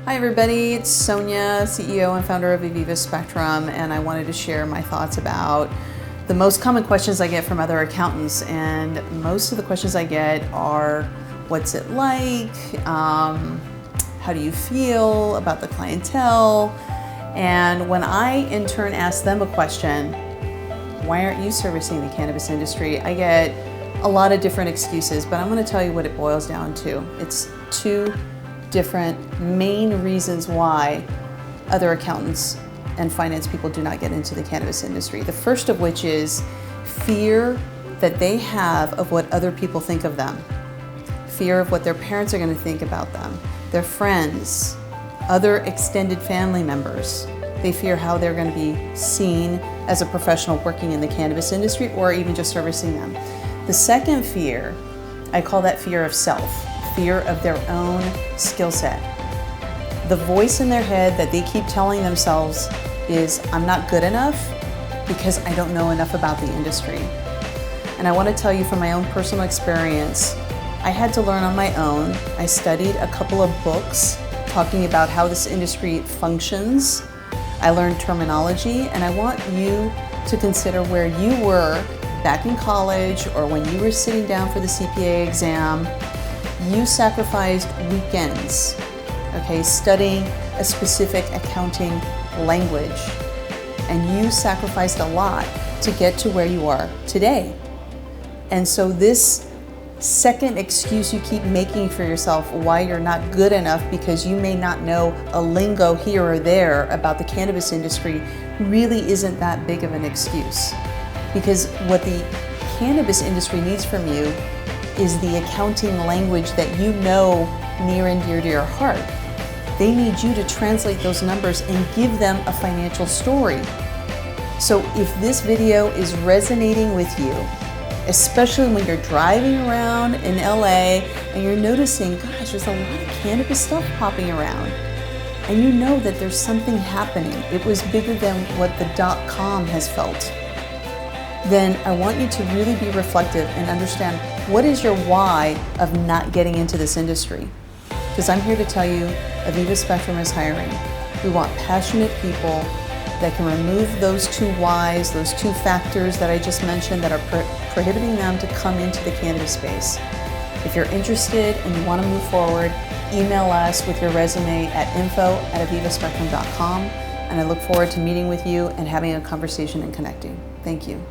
Hi everybody, it's Sonia, CEO and founder of Aviva Spectrum, and I wanted to share my thoughts about the most common questions I get from other accountants. And most of the questions I get are, what's it like? How do you feel about the clientele? And when I in turn ask them a question, why aren't you servicing the cannabis industry? I get a lot of different excuses, but I'm going to tell you what it boils down to. It's two different main reasons why other accountants and finance people do not get into the cannabis industry. The first of which is fear that they have of what other people think of them. Fear of what their parents are going to think about them, their friends, other extended family members. They fear how they're going to be seen as a professional working in the cannabis industry or even just servicing them. The second fear, I call that fear of self. Fear of their own skill set. The voice in their head that they keep telling themselves is, I'm not good enough because I don't know enough about the industry. And I want to tell you from my own personal experience, I had to learn on my own. I studied a couple of books talking about how this industry functions. I learned terminology, and I want you to consider where you were back in college or when you were sitting down for the CPA exam. You sacrificed weekends, studying a specific accounting language, and you sacrificed a lot to get to where you are today. And so this second excuse you keep making for yourself why you're not good enough because you may not know a lingo here or there about the cannabis industry really isn't that big of an excuse. Because what the cannabis industry needs from you is the accounting language that you know near and dear to your heart. They need you to translate those numbers and give them a financial story. So if this video is resonating with you, especially when you're driving around in LA and you're noticing, gosh, there's a lot of cannabis stuff popping around, and you know that there's something happening, it was bigger than what the .com has felt, then I want you to really be reflective and understand what is your why of not getting into this industry. Because I'm here to tell you, Aviva Spectrum is hiring. We want passionate people that can remove those two whys, those two factors that I just mentioned that are prohibiting them to come into the cannabis space. If you're interested and you want to move forward, email us with your resume at info@avivaspectrum.com, and I look forward to meeting with you and having a conversation and connecting. Thank you.